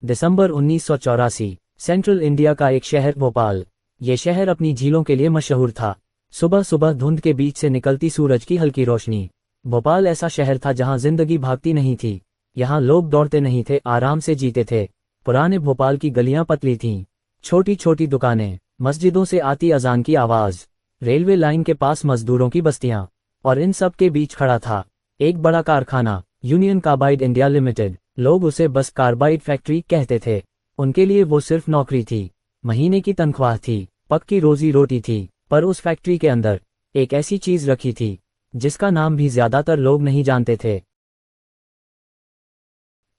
दिसंबर 1984। Central India का एक शहर भोपाल। ये शहर अपनी झीलों के लिए मशहूर था। सुबह सुबह धुंध के बीच से निकलती सूरज की हल्की रोशनी। भोपाल ऐसा शहर था जहां जिंदगी भागती नहीं थी। यहाँ लोग दौड़ते नहीं थे, आराम से जीते थे। पुराने भोपाल की गलियां पतली थीं, छोटी छोटी दुकानें, मस्जिदों से आती अजान की आवाज, रेलवे लाइन के पास मजदूरों की बस्तियां, और इन सब के बीच खड़ा था एक बड़ा कारखाना, यूनियन कार्बाइड इंडिया लिमिटेड। लोग उसे बस कार्बाइड फैक्ट्री कहते थे। उनके लिए वो सिर्फ नौकरी थी, महीने की तनख्वाह थी, पक्की रोजी रोटी थी। पर उस फैक्ट्री के अंदर एक ऐसी चीज रखी थी जिसका नाम भी ज्यादातर लोग नहीं जानते थे।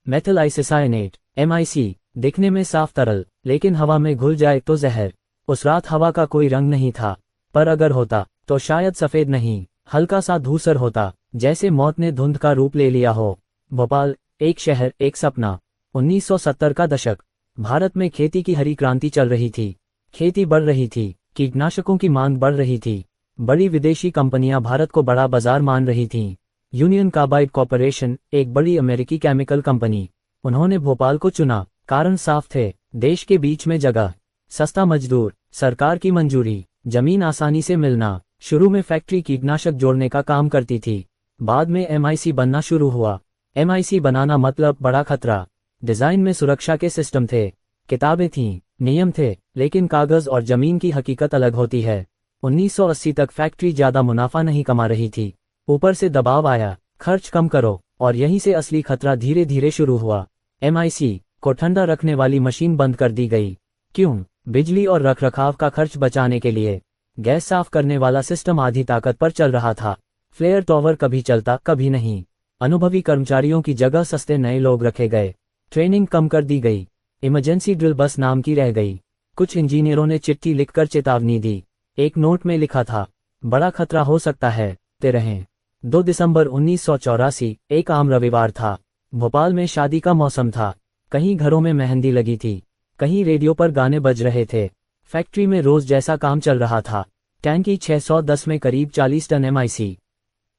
Methyl isocyanate, MIC। दिखने में साफ तरल, लेकिन हवा में घुल जाए तो जहर। उस रात हवा का कोई रंग नहीं था, पर अगर होता तो शायद सफेद नहीं, हल्का सा धूसर होता, जैसे मौत ने धुंध का रूप ले लिया हो। भोपाल, एक शहर, एक सपना। 1970 का दशक। भारत में खेती की हरी क्रांति चल रही थी। खेती बढ़ रही थी, कीटनाशकों की मांग बढ़ रही थी। बड़ी विदेशी कंपनियां भारत को बड़ा बाजार मान रही थीं। यूनियन कार्बाइड कॉर्पोरेशन, एक बड़ी अमेरिकी केमिकल कंपनी, उन्होंने भोपाल को चुना। कारण साफ थे, देश के बीच में जगह, सस्ता मजदूर, सरकार की मंजूरी, जमीन आसानी से मिलना। शुरू में फैक्ट्री कीटनाशक जोड़ने का काम करती थी, बाद में MIC बनना शुरू हुआ। MIC बनाना मतलब बड़ा खतरा। डिजाइन में सुरक्षा के सिस्टम थे, किताबें थीं, नियम थे, लेकिन कागज और जमीन की हकीकत अलग होती है। 1980 तक फैक्ट्री ज्यादा मुनाफा नहीं कमा रही थी। ऊपर से दबाव आया, खर्च कम करो, और यहीं से असली खतरा धीरे धीरे शुरू हुआ। MIC को ठंडा रखने वाली मशीन बंद कर दी गई। क्यों? बिजली और रखरखाव का खर्च बचाने के लिए। गैस साफ करने वाला सिस्टम आधी ताकत पर चल रहा था। फ्लेयर टॉवर कभी चलता, कभी नहीं। अनुभवी कर्मचारियों की जगह सस्ते नए लोग रखे गए। ट्रेनिंग कम कर दी गई। इमरजेंसी ड्रिल बस नाम की रह गई। कुछ इंजीनियरों ने चिट्ठी लिखकर चेतावनी दी। एक नोट में लिखा था, बड़ा खतरा हो सकता है, ते रहें। 2 दिसंबर 1984, एक आम रविवार था। भोपाल में शादी का मौसम था। कहीं घरों में मेहंदी लगी थी, कहीं रेडियो पर गाने बज रहे थे। फैक्ट्री में रोज जैसा काम चल रहा था। टैंकी 610 में करीब 40 टन MIC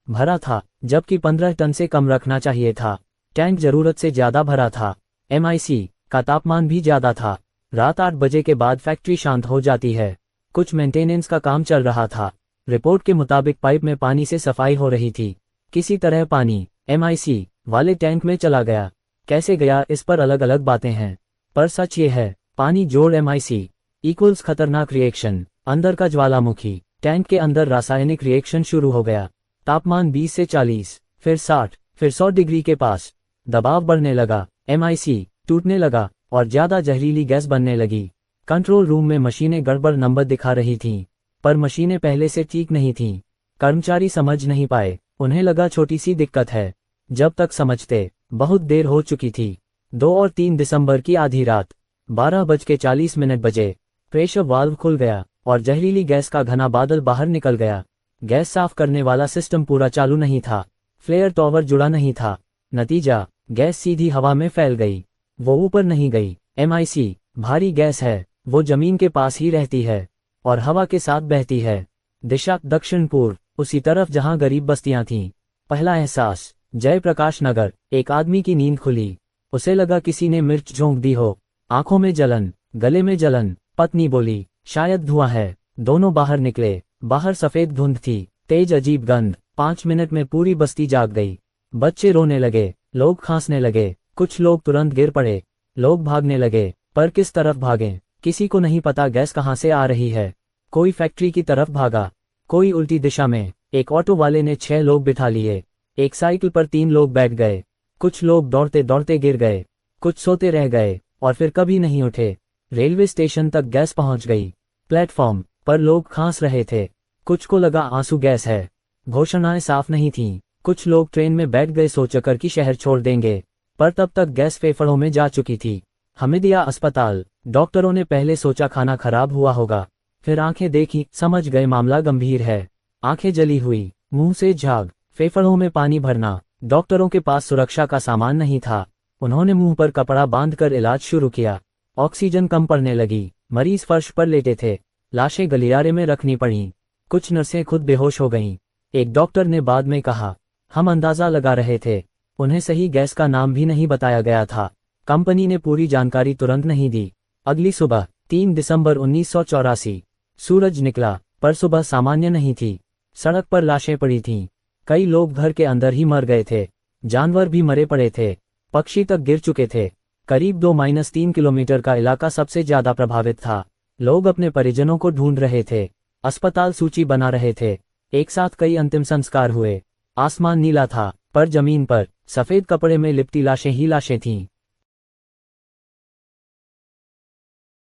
भरा था, जबकि 15 टन से कम रखना चाहिए था। टैंक जरूरत से ज्यादा भरा था। MIC का तापमान भी ज्यादा था। रात 8 बजे के बाद फैक्ट्री शांत हो जाती है। कुछ मेंटेनेंस का काम चल रहा था। रिपोर्ट के मुताबिक पाइप में पानी से सफाई हो रही थी। किसी तरह पानी MIC वाले टैंक में चला गया। कैसे गया, इस पर अलग अलग बातें हैं, पर सच ये है, पानी जोड़ MIC इक्वल्स खतरनाक रिएक्शन। अंदर का ज्वालामुखी, टैंक के अंदर रासायनिक रिएक्शन शुरू हो गया। तापमान 20 से 40, फिर 60, फिर 100 डिग्री के पास। दबाव बढ़ने लगा, MIC टूटने लगा, और ज्यादा जहरीली गैस बनने लगी। कंट्रोल रूम में मशीनें गड़बड़ नंबर दिखा रही थीं, पर मशीनें पहले से ठीक नहीं थीं। कर्मचारी समझ नहीं पाए, उन्हें लगा छोटी सी दिक्कत है। जब तक समझते, बहुत देर हो चुकी थी। 2 और 3 दिसंबर की आधी रात, 12:40 बजे, प्रेशर वाल्व खुल गया और जहरीली गैस का घना बादल बाहर निकल गया। गैस साफ करने वाला सिस्टम पूरा चालू नहीं था, फ्लेयर टॉवर जुड़ा नहीं था। नतीजा, गैस सीधी हवा में फैल गई, वो ऊपर नहीं गई। MIC भारी गैस है, वो जमीन के पास ही रहती है और हवा के साथ बहती है। दिशा दक्षिण पूर्व, उसी तरफ जहां गरीब बस्तियां थीं। पहला एहसास, जयप्रकाश नगर। एक आदमी की नींद खुली, उसे लगा किसी ने मिर्च झोंक दी हो। आंखों में जलन, गले में जलन। पत्नी बोली, शायद धुआं है। दोनों बाहर निकले। बाहर सफेद धुंध थी, तेज अजीब गंध। 5 मिनट में पूरी बस्ती जाग गई। बच्चे रोने लगे, लोग खांसने लगे, कुछ लोग तुरंत गिर पड़े। लोग भागने लगे, पर किस तरफ भागें, किसी को नहीं पता गैस कहां से आ रही है। कोई फैक्ट्री की तरफ भागा, कोई उल्टी दिशा में। एक ऑटो वाले ने 6 लोग बिठा लिए। एक साइकिल पर 3 लोग बैठ गए। कुछ लोग दौड़ते दौड़ते गिर गए, कुछ सोते रह गए और फिर कभी नहीं उठे। रेलवे स्टेशन तक गैस पहुंच गई। प्लेटफॉर्म पर लोग खांस रहे थे, कुछ को लगा आंसू गैस है। घोषणाएं साफ नहीं थीं। कुछ लोग ट्रेन में बैठ गए सोचकर कि शहर छोड़ देंगे, पर तब तक गैस फेफड़ों में जा चुकी थी। हमीदिया अस्पताल। डॉक्टरों ने पहले सोचा खाना खराब हुआ होगा, फिर आंखें देखी, समझ गए मामला गंभीर है। आंखें जली हुई, मुंह से झाग, फेफड़ों में पानी भरना। डॉक्टरों के पास सुरक्षा का सामान नहीं था। उन्होंने मुंह पर कपड़ा बांधकर इलाज शुरू किया। ऑक्सीजन कम पड़ने लगी। मरीज फर्श पर लेटे थे। लाशें गलियारे में रखनी पड़ी। कुछ नर्सें खुद बेहोश हो गईं। एक डॉक्टर ने बाद में कहा, हम अंदाजा लगा रहे थे, उन्हें सही गैस का नाम भी नहीं बताया गया था। कंपनी ने पूरी जानकारी तुरंत नहीं दी। अगली सुबह 3 दिसंबर 1984 सूरज निकला, पर सुबह सामान्य नहीं थी। सड़क पर लाशें पड़ी थीं। कई लोग घर के अंदर ही मर गए थे। जानवर भी मरे पड़े थे। पक्षी तक गिर चुके थे। करीब 2-3 किलोमीटर का इलाका सबसे ज्यादा प्रभावित था। लोग अपने परिजनों को ढूंढ रहे थे। अस्पताल सूची बना रहे थे। एक साथ कई अंतिम संस्कार हुए। आसमान नीला था, पर जमीन पर सफेद कपड़े में लिपटी लाशें ही लाशें थीं।